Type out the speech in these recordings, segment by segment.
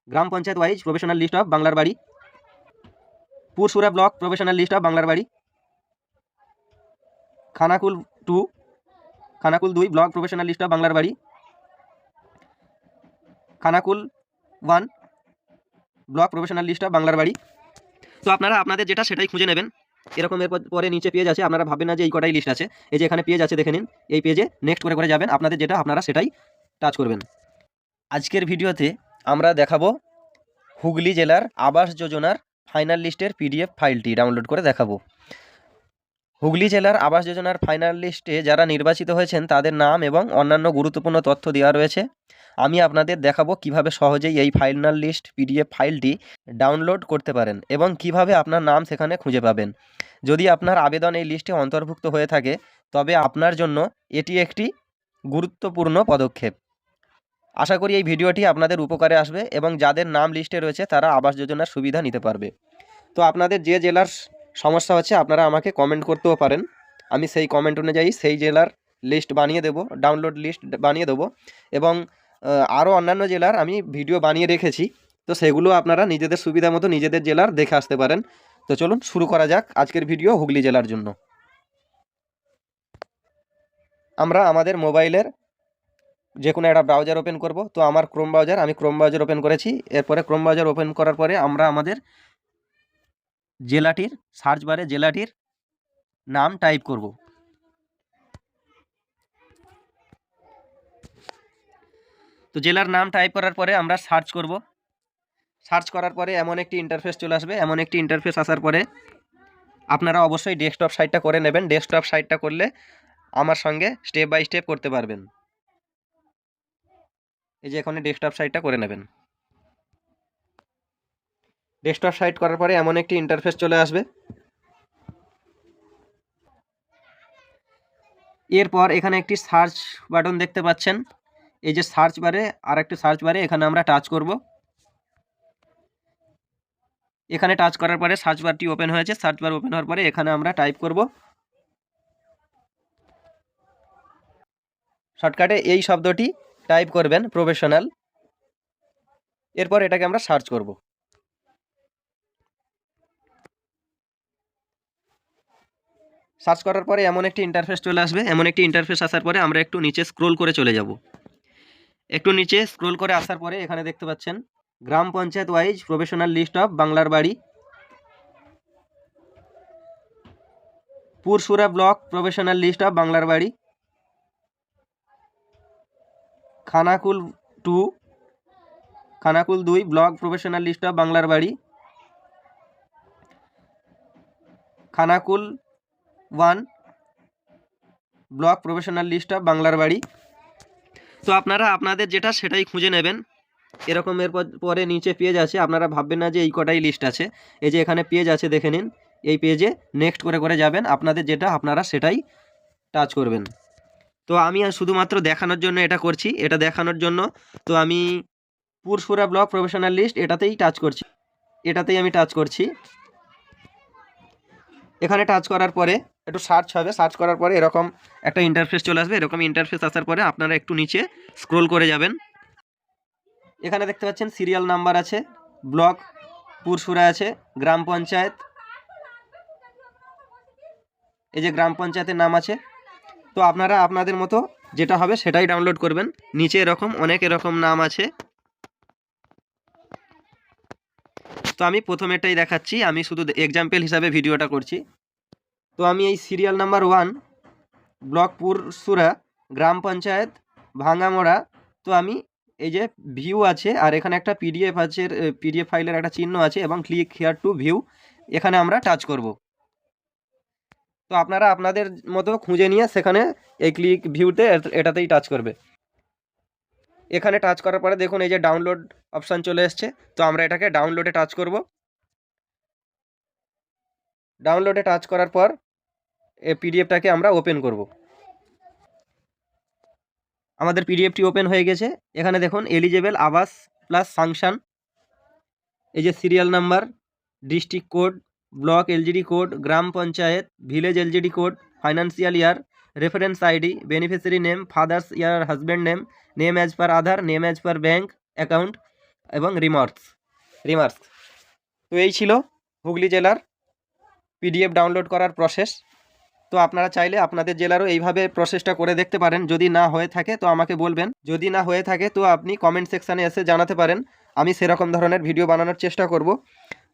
Gram panchayat wise professional list of বাংলার বাড়ি, Pursura block professional list of বাংলার বাড়ি, Khanakul 2 Khanakul 2 block professional list of বাংলার বাড়ি, Khanakul 1 block professional list of বাংলার বাড়ি। তো আপনারা আপনাদের যেটা সেটাই খুঁজে নেবেন। এরকম এরপর পরে নিচে পেজ আছে, আপনারা ভাববেন না যে এই কটাই লিস্ট আছে। এই যে এখানে পেজ আছে দেখে নিন, এই পেজে নেক্সট করে যাবেন, আপনাদের যেটা আপনারা সেটাই টাচ করবেন। আজকের ভিডিওতে আমরা দেখাবো হুগলি জেলার আবাস যোজনার ফাইনাল লিস্টের পিডিএফ ফাইলটি ডাউনলোড করে দেখাবো। হুগলি জেলার আবাস যোজনার ফাইনাল লিস্টে যারা নির্বাচিত হয়েছেন তাদের নাম এবং অন্যান্য গুরুত্বপূর্ণ তথ্য দেওয়া রয়েছে। আমি আপনাদের দেখাবো কিভাবে সহজেই এই ফাইনাল লিস্ট পিডিএফ ফাইলটি ডাউনলোড করতে পারেন এবং কিভাবে আপনার নাম সেখানে খুঁজে পাবেন। যদি আপনার আবেদন এই লিস্টে অন্তর্ভুক্ত হয়ে থাকে তবে আপনার জন্য এটি একটি গুরুত্বপূর্ণ পদক্ষেপ। আশা করি এই ভিডিওটি আপনাদের উপকারে আসবে এবং যাদের নাম লিস্টে রয়েছে তারা আবাস যোজনার সুবিধা নিতে পারবে। তো আপনাদের যে জেলার সমস্যা হচ্ছে আপনারা আমাকে কমেন্ট করতেও পারেন, আমি সেই কমেন্ট অনুযায়ী সেই জেলার লিস্ট বানিয়ে দেবো, ডাউনলোড লিস্ট বানিয়ে দেবো। এবং আরও অন্যান্য জেলার আমি ভিডিও বানিয়ে রেখেছি, তো সেগুলো আপনারা নিজেদের সুবিধা মতো নিজেদের জেলার দেখে আসতে পারেন। তো চলুন শুরু করা যাক আজকের ভিডিও হুগলি জেলার জন্য। আমরা আমাদের মোবাইলের যে কোনো একটা ব্রাউজার ওপেন করব। তো আমার ক্রোম ব্রাউজার, আমি ক্রোম ব্রাউজার ওপেন করেছি। এরপরে ক্রোম ব্রাউজার ওপেন করার পরে আমরা আমাদের জেলাটির সার্চ বারে জেলাটির নাম টাইপ করব। তো জেলার নাম টাইপ করার পরে আমরা সার্চ করব। সার্চ করার পরে এমন একটি ইন্টারফেস চলে আসবে। এমন একটি ইন্টারফেস আসার পরে আপনারা অবশ্যই ডেস্কটপ সাইটটা করে নেবেন। ডেস্কটপ সাইটটা করলে আমার সঙ্গে স্টেপ বাই স্টেপ করতে পারবেন। এই যে এখানে ডেস্কটপ সাইটটা করে নেবেন। ডেস্কটপ সাইট করার পরে এমন একটি ইন্টারফেস চলে আসবে। এরপর এখানে একটি সার্চ বাটন দেখতে পাচ্ছেন। এই যে সার্চ বারে আর একটি সার্চ বারে এখানে আমরা টাচ করব। এখানে টাচ করার পরে সার্চ বারটি ওপেন হয়েছে। সার্চ বার ওপেন হওয়ার পরে এখানে আমরা টাইপ করব শর্টকাটে এই শব্দটি টাইপ করবেন, প্রফেশনাল। এরপর এটাকে আমরা সার্চ করব। সার্চ করার পরে এমন একটি ইন্টারফেস চলে আসবে। এমন একটি ইন্টারফেস আসার পরে আমরা একটু নিচে স্ক্রোল করে চলে যাব। একটু নিচে স্ক্রোল করে আসার পরে এখানে দেখতে পাচ্ছেন গ্রাম panchayat wise professional list of বাংলার বাড়ি, Pursura block professional list of বাংলার বাড়ি, Khanakul 2 block professional list of বাংলার বাড়ি, Khanakul 1 block professional list of বাংলার বাড়ি। তো আপনারা আপনাদের যেটা সেটাই খুঁজে নেবেন। এরকম এরপর পরে নিচে পেজ আছে, আপনারা ভাববেন না যে এই কটাই লিস্ট আছে। এই যে এখানে পেজ আছে দেখে নিন, এই পেজে নেক্সট করে যাবেন, আপনাদের যেটা আপনারা সেটাই টাচ করবেন। তো আমি শুধুমাত্র দেখানোর জন্য এটা করছি, এটা দেখানোর জন্য। তো আমি পুরসুরা ব্লক প্রফেশনাল লিস্ট এটাতেই টাচ করছি, এটাতেই আমি টাচ করছি। এখানে টাচ করার পরে একটু সার্চ হবে। সার্চ করার পরে এরকম একটা ইন্টারফেস চলে আসবে। এরকম ইন্টারফেস আসার পরে আপনারা একটু নিচে স্ক্রোল করে যাবেন। এখানে দেখতে পাচ্ছেন সিরিয়াল নাম্বার আছে, ব্লক পুরসুরা আছে, গ্রাম পঞ্চায়েত, এই যে গ্রাম পঞ্চায়েতের নাম আছে। তো আপনারা আপনাদের মতো যেটা হবে সেটাই ডাউনলোড করবেন। নিচে এরকম অনেক এরকম নাম আছে। তো আমি প্রথমেরটাই দেখাচ্ছি, আমি শুধু এক্সাম্পল হিসাবে ভিডিওটা করছি। তো আমি এই সিরিয়াল নাম্বার 1 ব্লক পুরসুরা গ্রাম পঞ্চায়েত ভাঙামোড়া, তো আমি এই যে ভিউ আছে আর এখানে একটা পিডিএফ আছে, পিডিএফ ফাইলের একটা চিহ্ন আছে এবং ক্লিক হিয়ার টু ভিউ, এখানে আমরা টাচ করব। তো আপনারা আপনাদের মতো খুঁজে নিয়ে সেখানে এই ক্লিক ভিউতে এটাতেই টাচ করবে। এখানে টাচ করার পরে দেখুন এই যে ডাউনলোড অপশান চলে এসছে। তো আমরা এটাকে ডাউনলোডে টাচ করব। ডাউনলোডে টাচ করার পর এই পিডিএফটাকে আমরা ওপেন করব। আমাদের পিডিএফটি ওপেন হয়ে গেছে। এখানে দেখুন এলিজেবল আবাস প্লাস ফাংশন, এই যে serial number, district code, block LGD code, গ্রাম panchayat, village LGD code, financial year, reference ID, beneficiary name, father's or husband name, name as per Aadhaar, name as per bank account, এবং remarks. তো এই ছিল হুগলি জেলার PDF download করার process. তো আপনারা চাইলে আপনাদের জেলারও এইভাবে প্রসেসটা করে দেখতে পারেন। যদি না হয়ে থাকে তো আমাকে বলবেন, যদি না হয়ে থাকে তো আপনি কমেন্ট সেকশানে এসে জানাতে পারেন, আমি সেরকম ধরনের ভিডিও বানানোর চেষ্টা করব।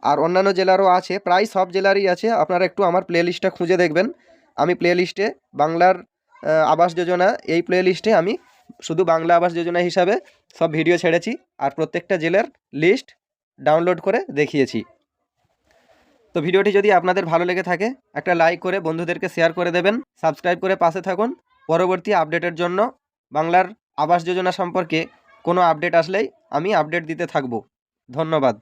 আর অন্যান্য জেলারও আছে, প্রায় সব জেলারই আছে। আপনারা একটু আমার প্লেলিস্টটা খুঁজে দেখবেন। আমি প্লেলিস্টে বাংলার আবাস যোজনা, এই প্লেলিস্টে আমি শুধু বাংলা আবাস যোজনা হিসাবে সব ভিডিও ছেড়েছি আর প্রত্যেকটা জেলার লিস্ট ডাউনলোড করে দেখিয়েছি। তো ভিডিওটি যদি আপনাদের ভালো লেগে থাকে একটা লাইক করে বন্ধুদেরকে শেয়ার করে দেবেন, সাবস্ক্রাইব করে পাশে থাকুন। পরবর্তী আপডেটের জন্য বাংলার আবাস যোজনা সম্পর্কে কোনো আপডেট আসলেই আমি আপডেট দিতে থাকব। ধন্যবাদ।